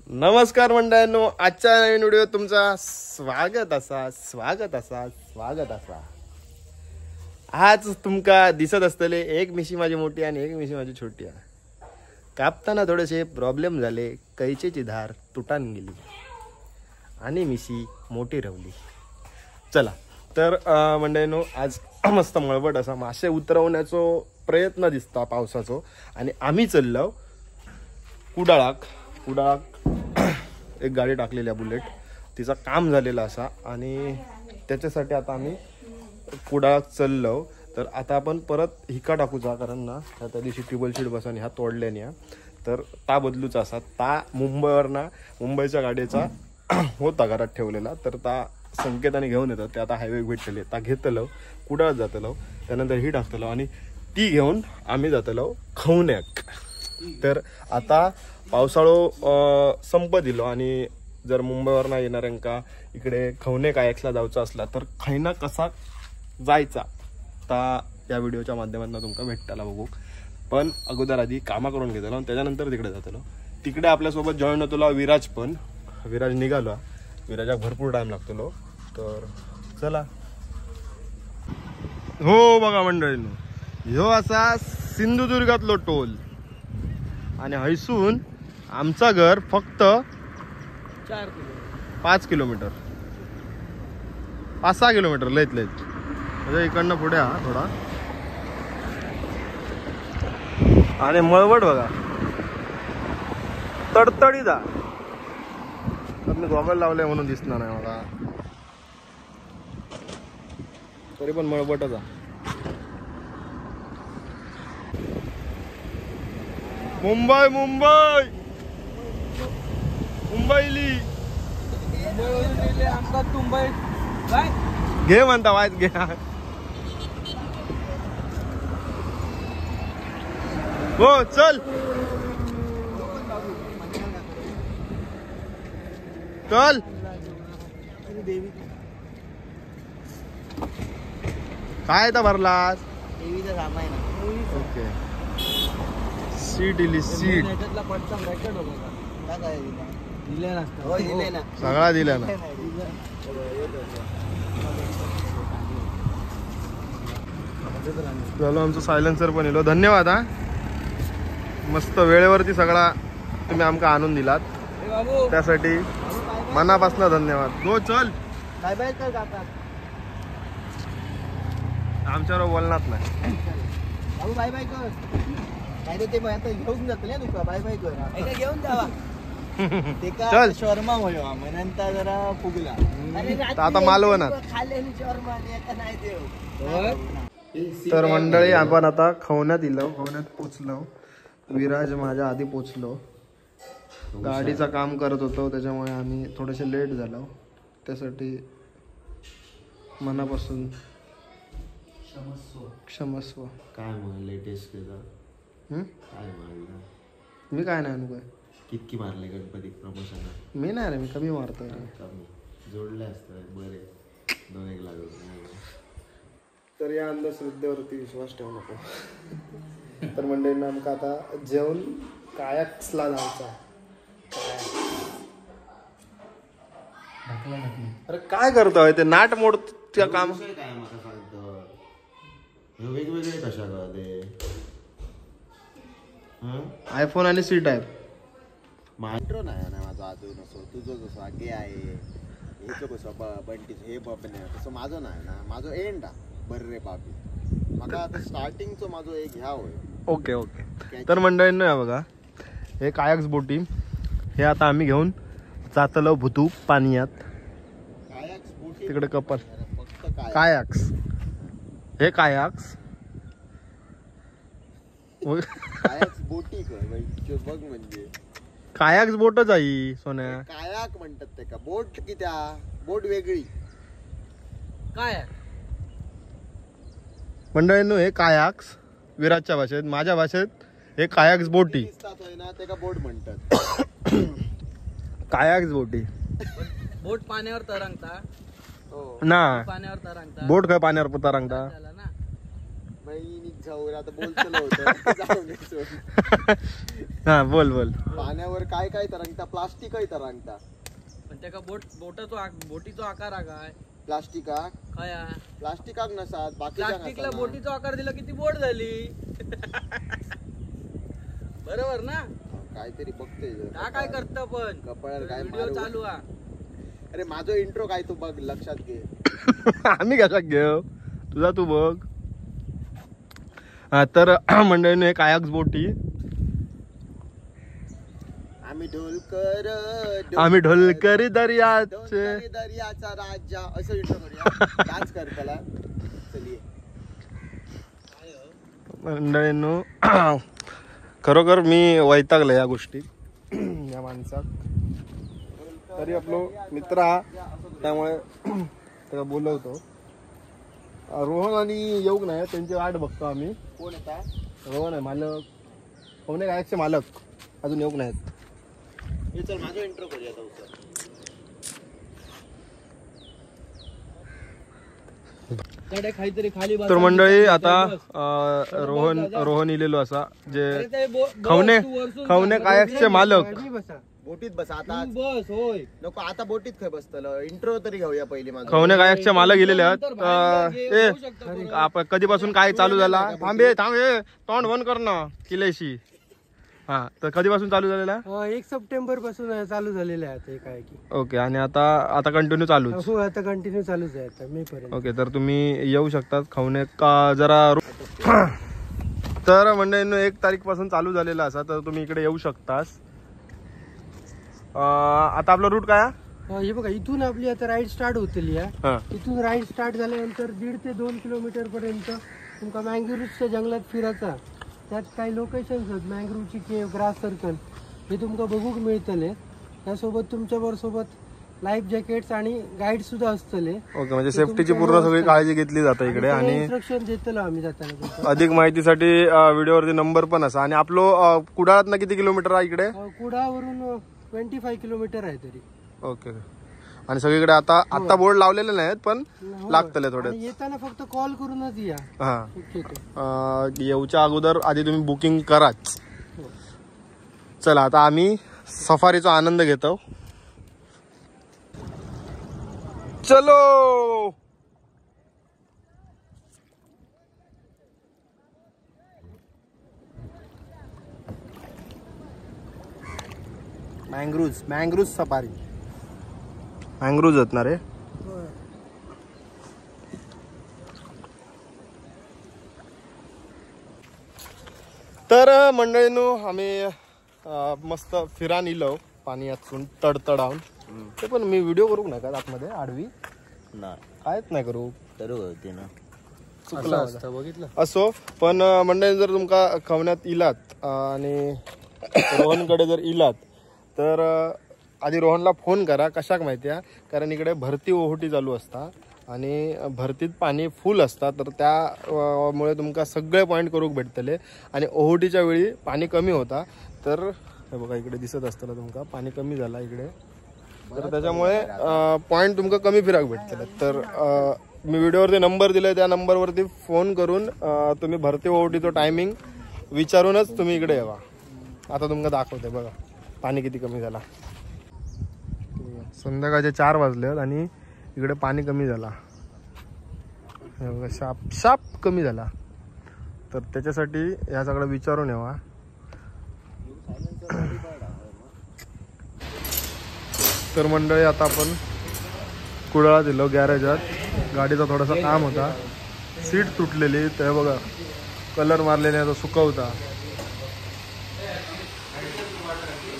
नमस्कार मंडळांनो, आजच्या नवीन व्हिडिओ तुमचा स्वागत असा। आज तुमका दिसत असतले एक मिशी माझी मोठी आणि एक मिशी माझी छोटी आहे। कापताना थोडेसे प्रॉब्लेम झाले, कैचीची धार तुटान गेली आणि मिशी मोठी रवली। चला तर मंडळांनो, आज मस्त मळबट असा मासे उतरवण्याचा प्रयत्न दिसता पावसाचो आणि आम्ही चाललो कुडाळाक एक गाडी टाकलेली आहे बुलेट, तिचा काम झालेला असा आणि त्याच्यासाठी आता आम्ही कुडाळाक चाललो। तर आता आपण परत हिका टाकूचा, कारण ना त्या दिवशी ट्यूबल शीट बसानी ह्या तोडल्यानी, तर ता बदलूचा असा। ता मुंबईच्या गाडीचा होता घरात ठेवलेला, तर ता संकेताने घेऊन येतात। ते आता हायवे भेटलेले, ता घेतलो कुडाळ जातलो, त्यानंतर ही टाकतलो आणि ती घेऊन आम्ही जातलो खवण्याक। तर आता पावसाळो संपत दिलो आणि जर मुंबईवरनं येणाऱ्यांका इकडे खवणे कायक्सला जायचं असला तर खैना कसा जायचा ता या व्हिडिओच्या माध्यमातून तुमका भेटताला बघू। पण अगोदर आधी कामा करून घेतलो आणि त्याच्यानंतर तिकडे जातलो। तिकडे आपल्यासोबत जॉईन होतलो विराज, पण विराज निघालो, विराजाक भरपूर टाइम लागतलो। तर चला। हो बघा मंडळींनो, ह्यो असा सिंधुदुर्गातलो टोल आणि हैसून आमचा घर फक्त 5 किलोमीटर 5-6 किलोमीटर लयत म्हणजे इकडनं पुढे हा थोडा। आणि मळवट बघा तडतडी जा, तर मी गॉगल लावले म्हणून दिसणार नाही मला, तरी पण मळवटच आहे। मुंबईली घे म्हणता वायच घे। हो चल चल। काय तर भरलास? देवीचं सामान ओके। सीट इली सीट सगळा दिला ना। चलो आमचं सायलेन्सर पण येलो, धन्यवाद हा। मस्त वेळेवरती सगळा तुम्ही आमका आणून दिलात, त्यासाठी मनापासून धन्यवाद। गो चल बाय बाय कर काका, आमच्यावर बोलणार नाही। बाबू बाय बाय कर, काय ते आता घेऊन जातो ना तुका, बाय बाय कर एका घेऊन जावा ते का शर्मा होयो म्हणता जरा फुगला। आता मालवणात खाल्लेली शर्मा एका नाही देव। तर मंडळी, आपण आता खवण्यात पोचलो। विराज माझ्या आधी पोचलो, गाडीचा काम करत होतो त्याच्यामुळे आम्ही थोडेसे लेट झालो, त्यासाठी मनापासून क्षमस्व। काय मग लेटेस्ट काय मारलं? मी काय नाही काय कितकी मारले गणपती प्रमोशन? मी नाही रे, मी कमी मारतोय। कमी जोडले असतं बरे, 2-1 लागलो। तर या अंधश्रद्धेवरती विश्वास ठेवू नको। तर मंडळींना आमका आता जेवण कायाक्सला जायचा। अरे काय करतोय ते नाट मोड त्या काम काय मला सांगतो, वेगवेगळे कशा का ते आयफोन आणि सी टाईप मायट्रो नाही ना माझा अजून, असो तुझं जसं आगे आहे हेच कसं बंटीच हे बघणे तसं माझं नाही ना, माझं एंड बर्रे बाबी मला आता स्टार्टिंगचं माझं एक ह्या होय। Okay okay. तर मंडळींनो या बघा, हे कायाक्स बोटी, हे आता आम्ही घेऊन जातलो भुतू पाण्यात तिकडे कपल। कायाक्स हे कायाक्स बोटी बघ म्हणजे कायाक्स बोटच आहे सोन्या। कायाक म्हणतात ते का बोट, की त्या बोट वेगळी काय मंडळींनो, हे कायाक्स विराजच्या भाषेत, माझ्या भाषेत हे कायाक्स बोटी ना, ते का बोट म्हणतात। कायाक्स बोटी बोट पाण्यावर तरंगता ना, पाण्यावर तरंगता बोट काय पाण्यावर तरंगता बहिणीक जाऊन आता बोलतो होतं जाऊन यायचो. हा बोल बोल. पाण्यावर काय काय तरंगता, प्लास्टिक काय तरंगता. पण त्याका बोटीचो आकार हा काय प्लास्टिकाक काय प्लास्टिकाक नसात प्लास्टिकला बोटीचा आकार दिला किती बोट झाली. बरोबर ना. काहीतरी बघतोय काय करत पण कपाळाला काय व्हिडिओ चालू हा. अरे माझा इंट्रो काय तू बघ लक्षात घे. आम्ही कशात घेऊ तुझा तू बघ. हा तर मंडळीने कायाक्स बोटी आम्ही ढोलकर दर्याचे दर्याचा राजा असं इंट्रो करूया. डान्स कर त्याला. चलिये मंडळींनो खरोखर मी वैतागले या गोष्टी या माणसात. तरी आपलो मित्र हा त्यामुळे त्याला बोलवतो. रोहन आणि येऊक नाही त्यांची वाट बघतो आम्ही. कोण येता. रोहन आहे मालक. पवने गायकचे मालक अजून येऊक नाहीत. हे चल माझा इंट्रो करूया आता. काहीतरी खाली तर मंडळी आता रोहन इलेलो असा जे खवने कायकचे मालक. बोटीत बस आता. बस होय नको आता बोटीत काय बसतलं. इंट्रो तरी घेऊया पहिले माझा. खवने कायकचे मालक गेलेले आहेत. आपण कधीपासून काय चालू झाला. थांबे तोंड बंद कर ना किल्ल्याशी. हा तर कधीपासून चालू झालेला. 1 सप्टेंबर पासून चालू झालेलं आहे काय की. ओके आणि आता कंटिन्यू चालू. हो आता कंटिन्यू चालूच आहे आता मे पर्यंत. ओके तर तुम्ही येऊ शकतात खवने का जरा. तर मंडळींनो 1 तारीख पासून चालू झालेला असा तर तुम्ही इकडे येऊ शकतास. आता आपला रूट काय. हे बघा इथून आपली आता राईड स्टार्ट होतली आहे. इथून राईड स्टार्ट झाल्यानंतर 1.5 ते 2 किलोमीटर पर्यंत तुमका मँग्रोव्हच्या जंगलात फिरायचा. त्यात काही लोकेशन्स आहेत. मँग्रोव्हची केव, ग्रास सर्कल हे तुमका बघूक मिळतले. त्यासोबत तुमच्या सोबत लाईफ जॅकेट्स आणि गाईड सुद्धा असतले. ओके म्हणजे सेफ्टीची पूर्ण सगळी काळजी घेतली जाते इकडे. आणि इन्स्ट्रक्शन देतलो आम्ही जाताना. अधिक माहितीसाठी व्हिडिओवरती नंबर पण असा. आणि आपलो कुडाळात किती किलोमीटर आहे इकडे. कुडाळवरून 25 किलोमीटर आहे तरी. ओके आणि सगळीकडे आता बोर्ड लावलेले नाहीत पण लागतले थोडे. येताना फक्त कॉल करूनच या. हा येऊच्या अगोदर आधी तुम्ही बुकिंग कराच. चला आता आम्ही सफारीचा आनंद घेतो. चलो मँग्रोव्ह सफारी. मँग्रोव्ह आहेत ना रे. तर मंडळींनो आम्ही मस्त फिरान इलो पाणी यातून तडतडावून. ते पण मी व्हिडिओ करू नका आतमध्ये आडवी कायच नाही करू. बघितलं असो पण मंडळी जर तुमका खवण्यात इलात आणि रोहनकडे जर इलात तर आधी रोहनला फोन करा. कशाक माहिती आहे कारण इकडे भरती ओहोटी चालू असता आणि भरतीत पाणी फुल असता. तर त्यामुळे तुमका सगळे पॉईंट करूक भेटतले. आणि ओहोटीच्या वेळी पाणी कमी होता. तर हे बघा इकडे दिसत असताना तुमका पाणी कमी झाला इकडे. तर त्याच्यामुळे पॉईंट तुमका कमी फिराक भेटतले. तर मी व्हिडिओवरती नंबर दिलाय त्या नंबरवरती फोन करून तुम्ही भरती ओहोटीचं टायमिंग विचारूनच तुम्ही इकडे यावा. आता तुमका दाखवते बघा पाणी किती कमी झाला. संध्याकाळचे 4 वाजले आणि इकडे पाणी कमी झाला. शाप कमी झाला. तर त्याच्यासाठी ह्या सगळं विचारून यावा. तर मंडळी आता आपण कुडाळात दिलो गॅरेजात. गाडीचा थोडासा काम होता. सीट तुटलेली ते बघा कलर मारलेले सुकवता.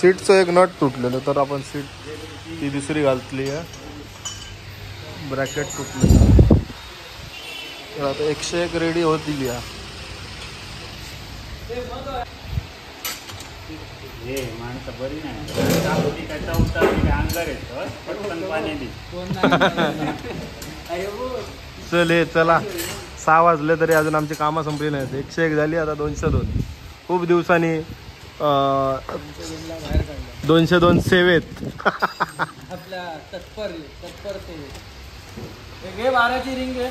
सीटचं एक नट तुटलेलं तर आपण सीट ती दुसरी घातली आहे. ब्रॅकेट तुटलेलं. तर आता 101 रेडी होती घ्या. माणसं बरी नाही चल चला 6 वाजले तरी अजून आमची कामं संपली नाहीत. 101 झाली आता 202. खूप दिवसांनी 202 सेवेत आपल्या तत्पर सेवेत. 12ची रिंग आहे.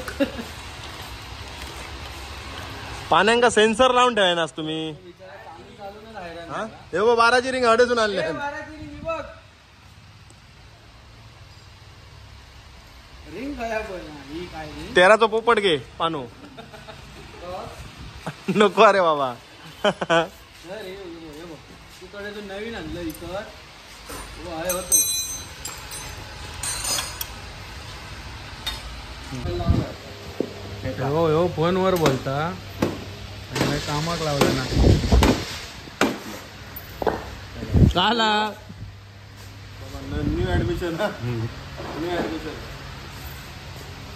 पाण्यांका सेन्सर लावून ठेवायनास तुम्ही. हा हे बघ 12ची रिंग हडसून आणले. रिंग काय ही काय 13चा पोपट घे पानू. नको अरे बाबा. तुकडे तो नवीन आणलं इतर होतो. हो फोनवर बोलता आणि कामाक लावला ना काला न्यू ऍडमिशन. न्यू ऍडमिशन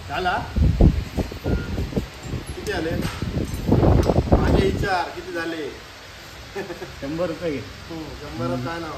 झाला. किती आले माझे विचार किती झाले. 100 रुपये. 100 काय नाव